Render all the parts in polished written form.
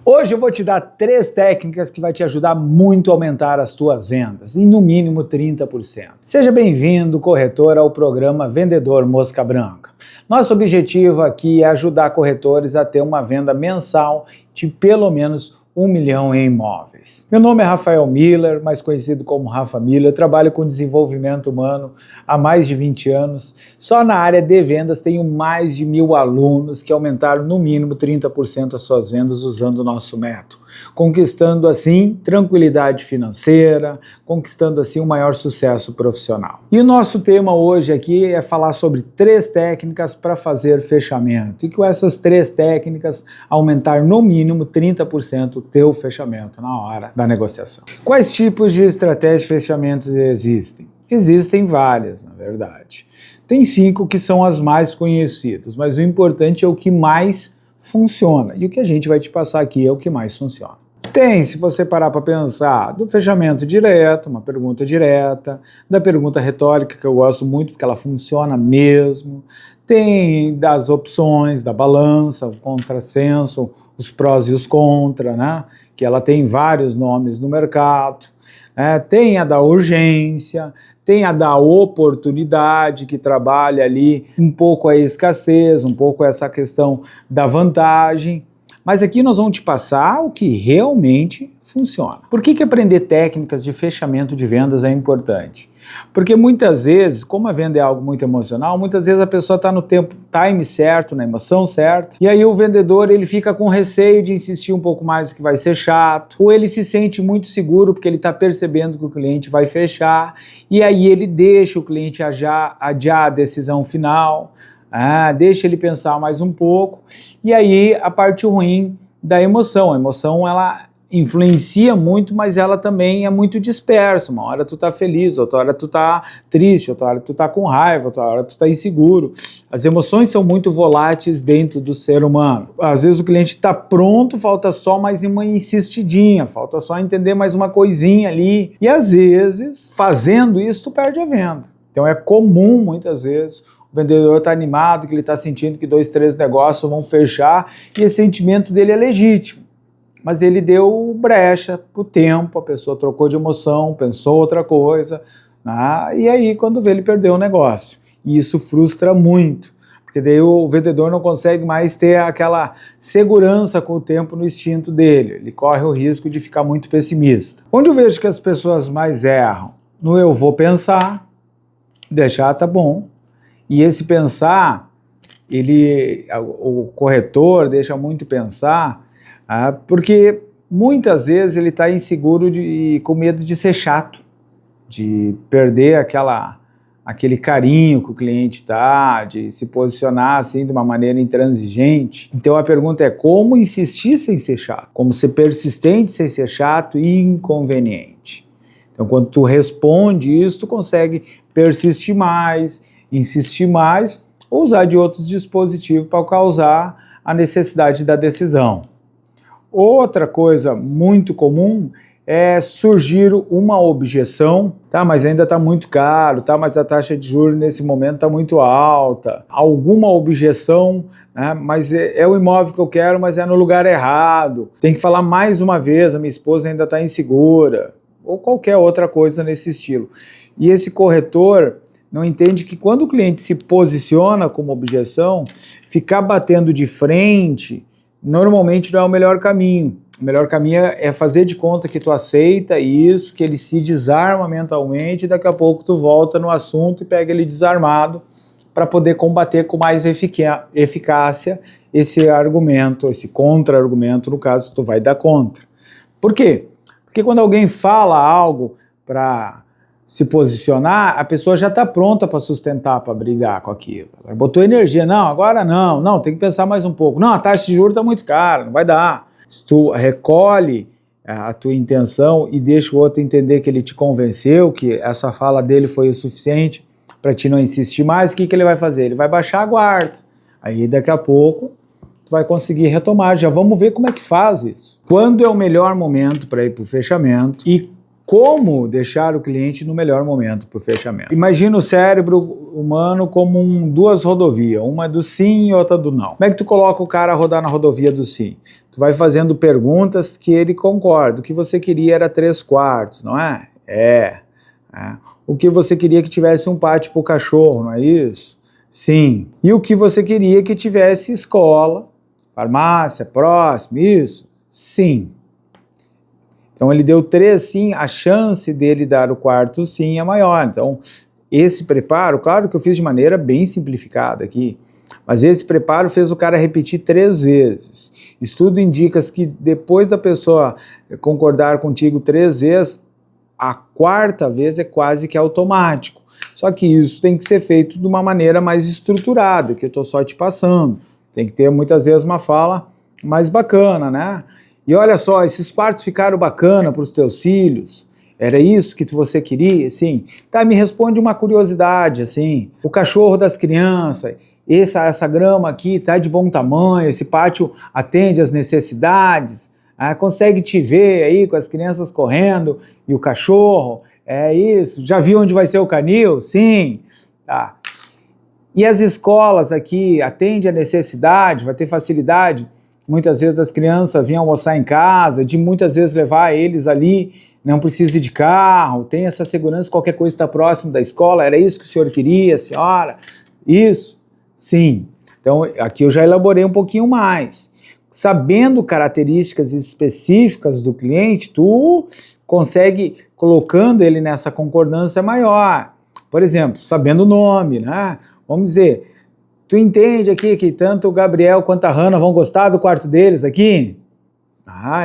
Hoje eu vou te dar 3 técnicas que vai te ajudar muito a aumentar as tuas vendas, em no mínimo 30%. Seja bem-vindo, corretor, ao programa Vendedor Mosca Branca. Nosso objetivo aqui é ajudar corretores a ter uma venda mensal de pelo menos 1 milhão em imóveis. Meu nome é Rafael Miller, mais conhecido como Rafa Miller, trabalho com desenvolvimento humano há mais de 20 anos. Só na área de vendas tenho mais de 1.000 alunos que aumentaram no mínimo 30% as suas vendas usando o nosso método, conquistando assim tranquilidade financeira, conquistando assim um maior sucesso profissional. E o nosso tema hoje aqui é falar sobre 3 técnicas para fazer fechamento e com essas 3 técnicas aumentar no mínimo 30% o teu fechamento na hora da negociação. Quais tipos de estratégia de fechamento existem? Existem várias, na verdade. Tem 5 que são as mais conhecidas, mas o importante é o que mais funciona. E o que a gente vai te passar aqui é o que mais funciona. Tem, se você parar para pensar, do fechamento direto, uma pergunta direta, da pergunta retórica, que eu gosto muito porque ela funciona mesmo. Tem das opções, da balança, o contrassenso, os prós e os contra, né? Que ela tem vários nomes no mercado. Tem a da urgência, tem a da oportunidade, que trabalha ali um pouco a escassez, um pouco essa questão da vantagem. Mas aqui nós vamos te passar o que realmente funciona. Por que aprender técnicas de fechamento de vendas é importante? Porque muitas vezes, como a venda é algo muito emocional, muitas vezes a pessoa está no time certo, na emoção certa, e aí o vendedor ele fica com receio de insistir um pouco mais, que vai ser chato, ou ele se sente muito seguro porque ele está percebendo que o cliente vai fechar, e aí ele deixa o cliente adiar a decisão final, deixa ele pensar mais um pouco, e aí a parte ruim da emoção. A emoção ela influencia muito, mas ela também é muito dispersa. Uma hora tu tá feliz, outra hora tu tá triste, outra hora tu tá com raiva, outra hora tu tá inseguro. As emoções são muito voláteis dentro do ser humano. Às vezes o cliente tá pronto, falta só mais uma insistidinha, falta só entender mais uma coisinha ali. E às vezes, fazendo isso, tu perde a venda. Então é comum, muitas vezes, o vendedor está animado, que ele está sentindo que 2, 3 negócios vão fechar, e esse sentimento dele é legítimo. Mas ele deu brecha para o tempo, a pessoa trocou de emoção, pensou outra coisa, e aí quando vê ele perdeu o negócio. E isso frustra muito, porque daí o vendedor não consegue mais ter aquela segurança com o tempo no instinto dele, ele corre o risco de ficar muito pessimista. Onde eu vejo que as pessoas mais erram? No eu vou pensar, deixar tá bom, e esse pensar, o corretor deixa muito pensar, porque muitas vezes ele está inseguro e com medo de ser chato, de perder aquele carinho que o cliente está, de se posicionar assim de uma maneira intransigente. Então a pergunta é como insistir sem ser chato, como ser persistente sem ser chato e inconveniente. Então quando tu responde isso, tu consegue persistir mais, insistir mais, ou usar de outros dispositivos para causar a necessidade da decisão. Outra coisa muito comum é surgir uma objeção, mas ainda está muito caro, mas a taxa de juros nesse momento está muito alta. Alguma objeção, mas é o imóvel que eu quero, mas é no lugar errado. Tem que falar mais uma vez, a minha esposa ainda está insegura, ou qualquer outra coisa nesse estilo. E esse corretor não entende que quando o cliente se posiciona como objeção, ficar batendo de frente normalmente não é o melhor caminho. O melhor caminho é fazer de conta que tu aceita isso, que ele se desarma mentalmente, e daqui a pouco tu volta no assunto e pega ele desarmado para poder combater com mais eficácia esse argumento, esse contra-argumento, no caso tu vai dar contra. Por quê? Porque quando alguém fala algo para se posicionar, a pessoa já está pronta para sustentar, para brigar com aquilo. Ela botou energia, não, agora não, tem que pensar mais um pouco. Não, a taxa de juros está muito cara, não vai dar. Se tu recolhe a tua intenção e deixa o outro entender que ele te convenceu, que essa fala dele foi o suficiente para te não insistir mais, o que ele vai fazer? Ele vai baixar a guarda. Aí daqui a pouco tu vai conseguir retomar. Já vamos ver como é que faz isso. Quando é o melhor momento para ir para o fechamento e como deixar o cliente no melhor momento para o fechamento. Imagina o cérebro humano como duas rodovias, uma do sim e outra do não. Como é que tu coloca o cara a rodar na rodovia do sim? Tu vai fazendo perguntas que ele concorda. O que você queria era 3/4, não é? É. O que você queria que tivesse um pátio para o cachorro, não é isso? Sim. E o que você queria que tivesse escola, farmácia, próximo, isso? Sim. Então ele deu 3 sim, a chance dele dar o 4º sim é maior. Então esse preparo, claro que eu fiz de maneira bem simplificada aqui, mas esse preparo fez o cara repetir 3 vezes. Estudo indica que depois da pessoa concordar contigo 3 vezes, a 4ª vez é quase que automático. Só que isso tem que ser feito de uma maneira mais estruturada, que eu estou só te passando. Tem que ter muitas vezes uma fala mais bacana, né? E olha só, esses quartos ficaram bacana para os teus filhos? Era isso que você queria? Sim. Tá, me responde uma curiosidade, assim. O cachorro das crianças, essa grama aqui tá de bom tamanho, esse pátio atende às necessidades, consegue te ver aí com as crianças correndo e o cachorro? É isso. Já viu onde vai ser o canil? Sim. Tá. E as escolas aqui atendem à necessidade, vai ter facilidade? Muitas vezes as crianças vinham almoçar em casa, de muitas vezes levar eles ali, não precisa ir de carro, tem essa segurança, qualquer coisa está próximo da escola, era isso que o senhor queria, senhora? Isso? Sim. Então aqui eu já elaborei um pouquinho mais. Sabendo características específicas do cliente, tu consegue, colocando ele nessa concordância maior. Por exemplo, sabendo o nome, né? Vamos dizer, tu entende aqui que tanto o Gabriel quanto a Hannah vão gostar do quarto deles aqui?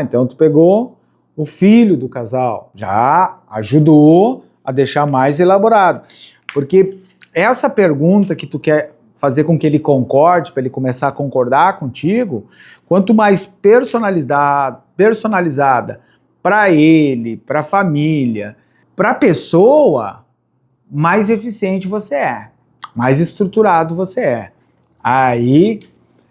Então tu pegou o filho do casal, já ajudou a deixar mais elaborado. Porque essa pergunta que tu quer fazer com que ele concorde, para ele começar a concordar contigo, quanto mais personalizada para ele, para a família, para a pessoa, mais eficiente você é. Mais estruturado você é. Aí,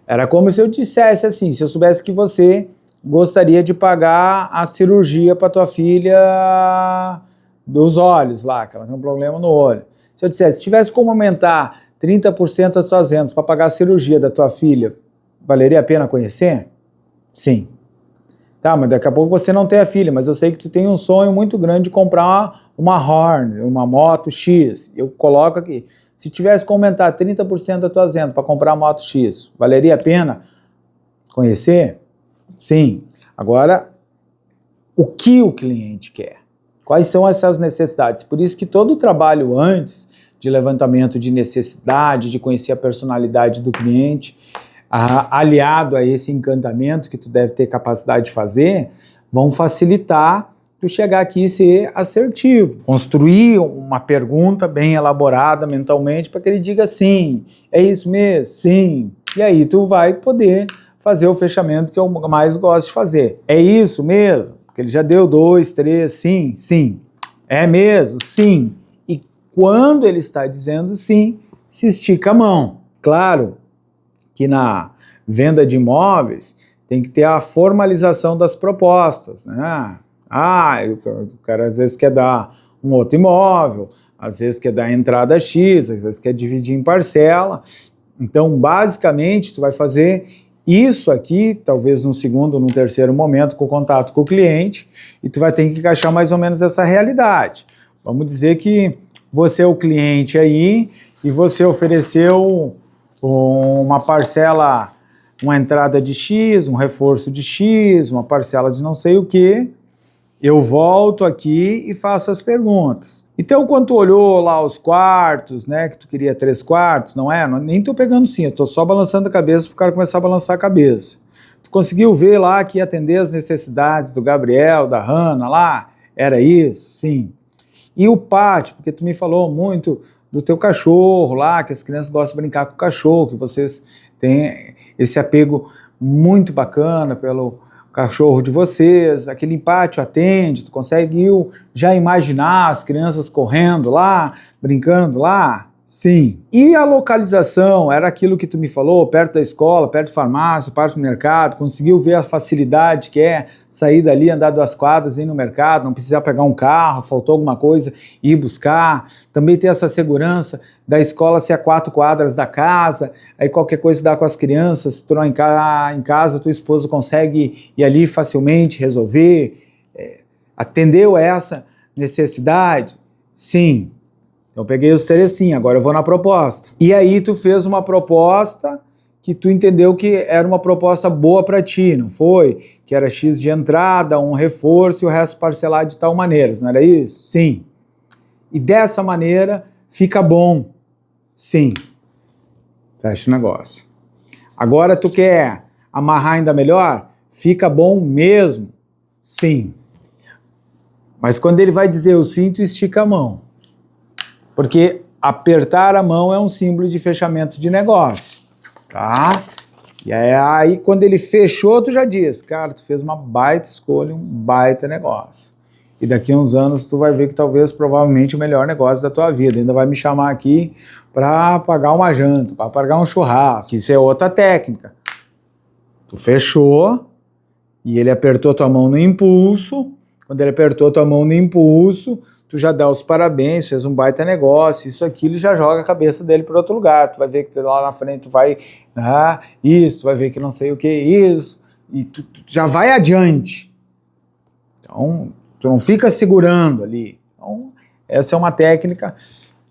era como se eu dissesse assim, se eu soubesse que você gostaria de pagar a cirurgia para tua filha dos olhos lá, que ela tem um problema no olho. Se eu dissesse, se tivesse como aumentar 30% das suas vendas para pagar a cirurgia da tua filha, valeria a pena conhecer? Sim. Tá, mas daqui a pouco você não tem a filha, mas eu sei que tu tem um sonho muito grande de comprar uma Horn, uma moto X. Eu coloco aqui, se tivesse que aumentar 30% da tua venda para comprar a moto X, valeria a pena conhecer? Sim. Agora, o que o cliente quer? Quais são essas necessidades? Por isso que todo o trabalho antes de levantamento de necessidade, de conhecer a personalidade do cliente, aliado a esse encantamento que tu deve ter capacidade de fazer, vão facilitar tu chegar aqui e ser assertivo. Construir uma pergunta bem elaborada mentalmente para que ele diga sim, é isso mesmo, sim. E aí tu vai poder fazer o fechamento que eu mais gosto de fazer. É isso mesmo? Porque ele já deu 2, 3, sim, sim. É mesmo? Sim. E quando ele está dizendo sim, se estica a mão. Claro que na venda de imóveis tem que ter a formalização das propostas, né? O cara às vezes quer dar um outro imóvel, às vezes quer dar entrada X, às vezes quer dividir em parcela. Então, basicamente, tu vai fazer isso aqui, talvez num segundo ou num terceiro momento, com contato com o cliente, e tu vai ter que encaixar mais ou menos essa realidade. Vamos dizer que você é o cliente aí, e você ofereceu uma parcela, uma entrada de X, um reforço de X, uma parcela de não sei o que. Eu volto aqui e faço as perguntas. Então, quando tu olhou lá os quartos, né, que tu queria 3 quartos, não é? Nem tô pegando sim, eu tô só balançando a cabeça para o cara começar a balançar a cabeça. Tu conseguiu ver lá que ia atender as necessidades do Gabriel, da Hannah lá? Era isso? Sim. E o pátio, porque tu me falou muito do teu cachorro lá, que as crianças gostam de brincar com o cachorro, que vocês têm esse apego muito bacana pelo cachorro de vocês, aquele pátio atende, tu consegue já imaginar as crianças correndo lá, brincando lá? Sim. E a localização, era aquilo que tu me falou, perto da escola, perto da farmácia, perto do mercado, conseguiu ver a facilidade que é sair dali, andar 2 quadras, ir no mercado, não precisar pegar um carro, faltou alguma coisa, ir buscar, também ter essa segurança da escola ser a 4 quadras da casa, aí qualquer coisa dá com as crianças, se tu não em casa, tua esposa consegue ir ali facilmente resolver, atendeu essa necessidade? Sim. Então eu peguei os 3 sim, agora eu vou na proposta. E aí tu fez uma proposta que tu entendeu que era uma proposta boa para ti, não foi? Que era X de entrada, um reforço e o resto parcelar de tal maneira, não era isso? Sim. E dessa maneira fica bom? Sim. Fecha o negócio. Agora tu quer amarrar ainda melhor? Fica bom mesmo? Sim. Mas quando ele vai dizer eu sim, tu estica a mão. Porque apertar a mão é um símbolo de fechamento de negócio, tá? E aí quando ele fechou, tu já diz, cara, tu fez uma baita escolha, um baita negócio. E daqui a uns anos tu vai ver que talvez, provavelmente, o melhor negócio da tua vida. Ainda vai me chamar aqui para pagar uma janta, para pagar um churrasco. Isso é outra técnica. Tu fechou e ele apertou tua mão no impulso. Quando ele apertou tua mão no impulso, tu já dá os parabéns, fez um baita negócio, isso, aquilo, e já joga a cabeça dele para outro lugar. Tu vai ver que lá na frente tu vai, tu vai ver que não sei o que, isso, e tu já vai adiante. Então, tu não fica segurando ali. Então, essa é uma técnica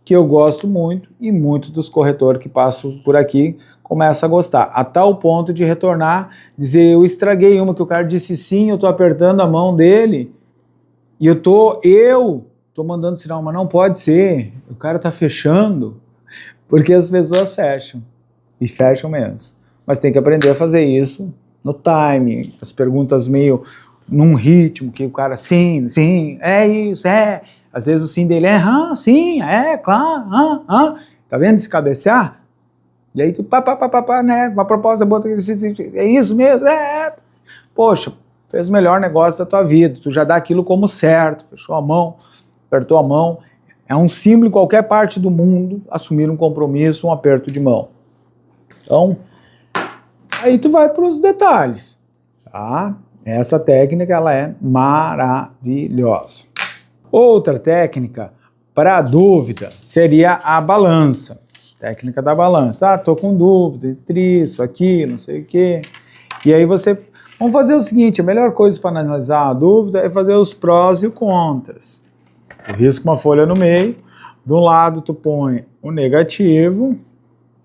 que eu gosto muito e muitos dos corretores que passam por aqui começam a gostar, a tal ponto de retornar, dizer, eu estraguei uma que o cara disse sim, eu tô apertando a mão dele, e eu tô mandando sinal, mas não pode ser, o cara tá fechando, porque as pessoas fecham, e fecham mesmo. Mas tem que aprender a fazer isso no time, as perguntas meio num ritmo, que o cara, sim, é isso, é. Às vezes o sim dele é, sim, é, claro, tá vendo esse cabecear? E aí tu, né, uma proposta boa, é isso mesmo, Poxa, fez o melhor negócio da tua vida, tu já dá aquilo como certo, fechou a mão, apertou a mão, é um símbolo em qualquer parte do mundo assumir um compromisso, um aperto de mão. Então, aí tu vai para os detalhes, tá? Essa técnica, ela é maravilhosa. Outra técnica para dúvida seria a balança. Técnica da balança. Tô com dúvida, isso, aquilo, não sei o quê. E aí vamos fazer o seguinte, a melhor coisa para analisar a dúvida é fazer os prós e os contras. Tu risca uma folha no meio, de um lado tu põe o negativo,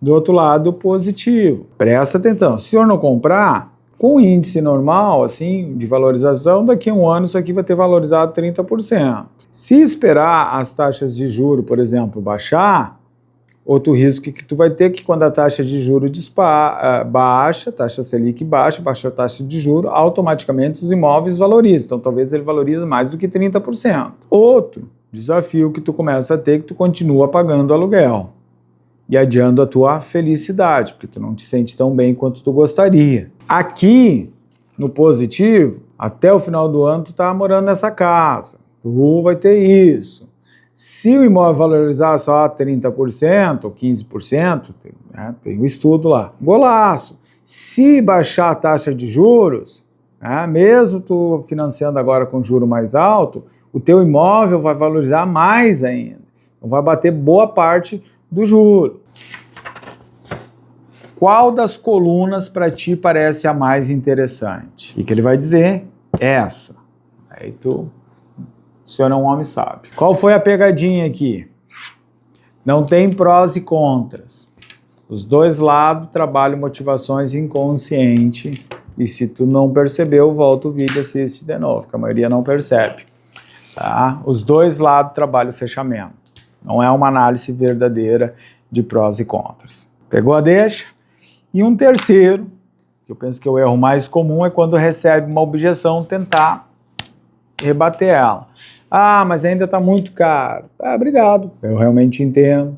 do outro lado o positivo. Presta atenção, se o senhor não comprar, com o índice normal, assim, de valorização, daqui a um ano isso aqui vai ter valorizado 30%. Se esperar as taxas de juros, por exemplo, baixar, outro risco que tu vai ter que quando a taxa de juros baixa, taxa Selic baixa a taxa de juros, automaticamente os imóveis valorizam. Então talvez ele valorize mais do que 30%. Outro desafio que tu começa a ter é que tu continua pagando aluguel e adiando a tua felicidade, porque tu não te sente tão bem quanto tu gostaria. Aqui, no positivo, até o final do ano tu tá morando nessa casa, tu vai ter isso. Se o imóvel valorizar só 30% ou 15%, tem um estudo lá. Golaço! Se baixar a taxa de juros, mesmo tu financiando agora com juro mais alto, o teu imóvel vai valorizar mais ainda. Então vai bater boa parte do juro. Qual das colunas para ti parece a mais interessante? E que ele vai dizer? Essa. Aí o senhor é um homem sábio. Qual foi a pegadinha aqui? Não tem prós e contras. Os dois lados trabalham motivações inconscientes. E se tu não percebeu, volta o vídeo e assiste de novo, que a maioria não percebe. Tá? Os dois lados trabalham fechamento. Não é uma análise verdadeira de prós e contras. Pegou a deixa? E um terceiro, que eu penso que é o erro mais comum, é quando recebe uma objeção, tentar rebater ela. Mas ainda está muito caro. Obrigado, eu realmente entendo.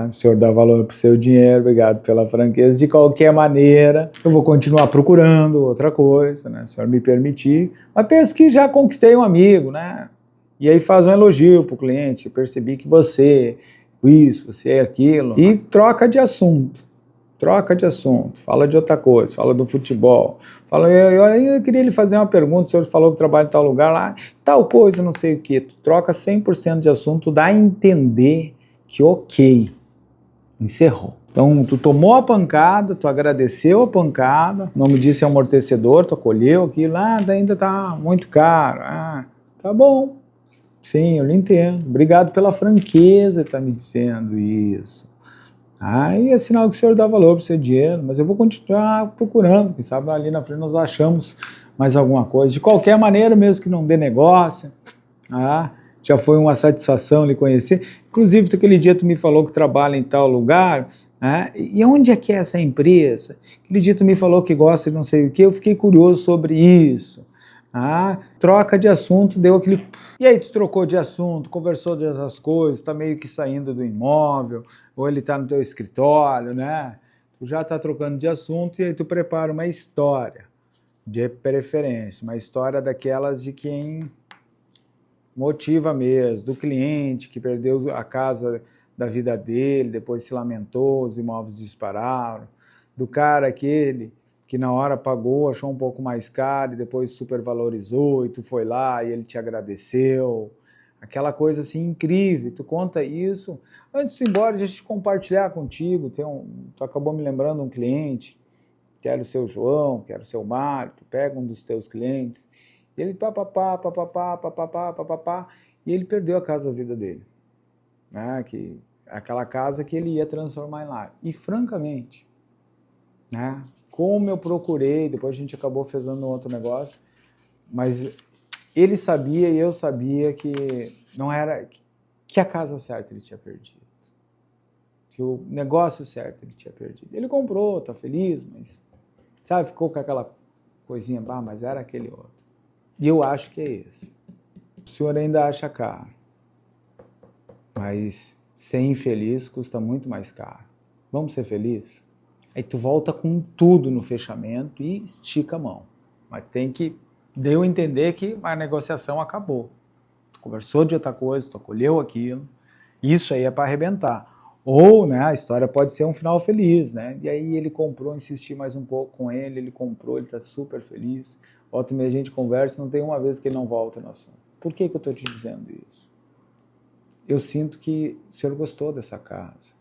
O senhor dá valor para o seu dinheiro, obrigado pela franqueza. De qualquer maneira, eu vou continuar procurando outra coisa, né? Se o senhor me permitir. Mas penso que já conquistei um amigo, né? E aí faz um elogio para o cliente. Eu percebi que você isso, você é aquilo, e troca de assunto. Troca de assunto, fala de outra coisa, fala do futebol, fala, eu queria lhe fazer uma pergunta, o senhor falou que trabalha em tal lugar lá, tal coisa, não sei o que, tu troca 100% de assunto, dá a entender que ok, encerrou. Então, tu tomou a pancada, tu agradeceu a pancada, o nome disso é amortecedor, tu acolheu aquilo, ainda tá muito caro, tá bom, sim, eu lhe entendo, obrigado pela franqueza que tá me dizendo isso. Aí é sinal que o senhor dá valor para o seu dinheiro, mas eu vou continuar procurando, quem sabe ali na frente nós achamos mais alguma coisa. De qualquer maneira, mesmo que não dê negócio, já foi uma satisfação lhe conhecer. Inclusive, aquele dia tu me falou que trabalha em tal lugar, e onde é que é essa empresa? Aquele dia tu me falou que gosta de não sei o que, eu fiquei curioso sobre isso. Troca de assunto, deu aquele... E aí tu trocou de assunto, conversou de outras coisas, tá meio que saindo do imóvel, ou ele tá no teu escritório, né? Tu já tá trocando de assunto e aí tu prepara uma história, de preferência, uma história daquelas de quem motiva mesmo, do cliente que perdeu a casa da vida dele, depois se lamentou, os imóveis dispararam, do cara aquele que na hora pagou, achou um pouco mais caro e depois supervalorizou e tu foi lá e ele te agradeceu. Aquela coisa assim incrível, tu conta isso. Antes de ir embora, deixa eu compartilhar contigo, tu acabou me lembrando um cliente, que era o seu João, que era o seu Mário, tu pega um dos teus clientes, e ele papapá, e ele perdeu a casa da vida dele. Aquela casa que ele ia transformar em lar. E francamente, como eu procurei, depois a gente acabou fazendo um outro negócio, mas ele sabia e eu sabia que não era, que a casa certa ele tinha perdido, que o negócio certo ele tinha perdido. Ele comprou, tá feliz, mas, sabe, ficou com aquela coisinha, mas era aquele outro. E eu acho que é esse. O senhor ainda acha caro, mas ser infeliz custa muito mais caro. Vamos ser felizes? Aí tu volta com tudo no fechamento e estica a mão. Mas deu a entender que a negociação acabou. Tu conversou de outra coisa, tu acolheu aquilo. Isso aí é para arrebentar. Ou, a história pode ser um final feliz, E aí ele comprou, insisti mais um pouco com ele, ele comprou, ele está super feliz. Volta e meia a gente conversa, não tem uma vez que ele não volta no assunto. Por que eu estou te dizendo isso? Eu sinto que o senhor gostou dessa casa.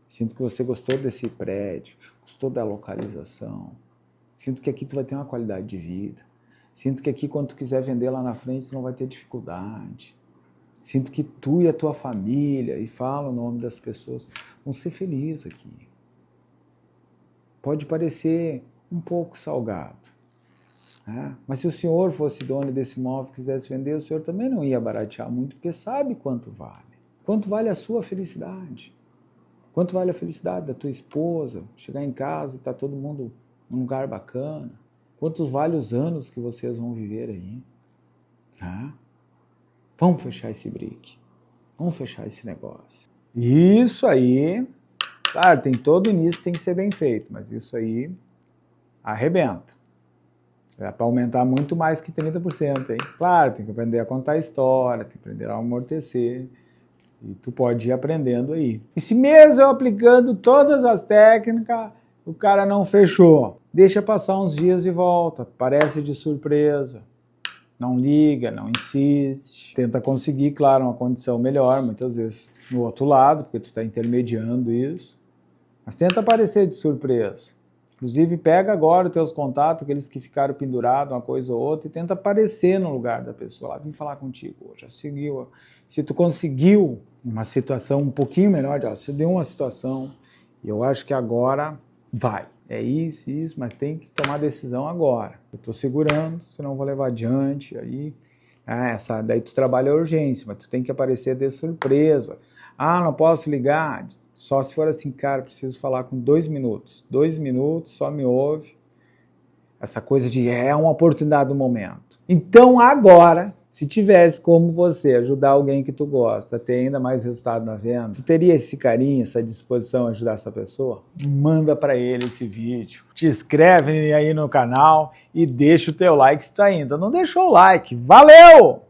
Sinto que você gostou desse prédio, gostou da localização. Sinto que aqui tu vai ter uma qualidade de vida. Sinto que aqui, quando tu quiser vender lá na frente, tu não vai ter dificuldade. Sinto que tu e a tua família, e fala o nome das pessoas, vão ser felizes aqui. Pode parecer um pouco salgado, mas se o senhor fosse dono desse imóvel e quisesse vender, o senhor também não ia baratear muito, porque sabe quanto vale. Quanto vale a sua felicidade? Quanto vale a felicidade da tua esposa? Chegar em casa e tá todo mundo num lugar bacana. Quanto vale os anos que vocês vão viver aí? Vamos fechar esse brick. Vamos fechar esse negócio. Isso aí, claro, tem todo início, tem que ser bem feito, mas isso aí arrebenta. É para aumentar muito mais que 30%, hein? Claro, tem que aprender a contar história, tem que aprender a amortecer. E tu pode ir aprendendo aí. E se mesmo eu aplicando todas as técnicas, o cara não fechou, deixa passar uns dias e volta. Parece de surpresa. Não liga, não insiste. Tenta conseguir, claro, uma condição melhor, muitas vezes no outro lado, porque tu está intermediando isso. Mas tenta aparecer de surpresa. Inclusive, pega agora os teus contatos, aqueles que ficaram pendurados, uma coisa ou outra, e tenta aparecer no lugar da pessoa lá. Vim falar contigo hoje, já seguiu. Se tu conseguiu uma situação um pouquinho melhor, se deu uma situação, eu acho que agora vai. É isso, mas tem que tomar decisão agora. Eu estou segurando, senão eu vou levar adiante. Aí, daí tu trabalha a urgência, mas tu tem que aparecer de surpresa. Não posso ligar? Só se for assim, cara, preciso falar com 2 minutos. 2 minutos, só me ouve. Essa coisa de é uma oportunidade do momento. Então agora, se tivesse como você ajudar alguém que tu gosta a ter ainda mais resultado na venda, tu teria esse carinho, essa disposição a ajudar essa pessoa? Manda para ele esse vídeo. Te inscreve aí no canal e deixa o teu like se tu ainda não deixou o like. Valeu!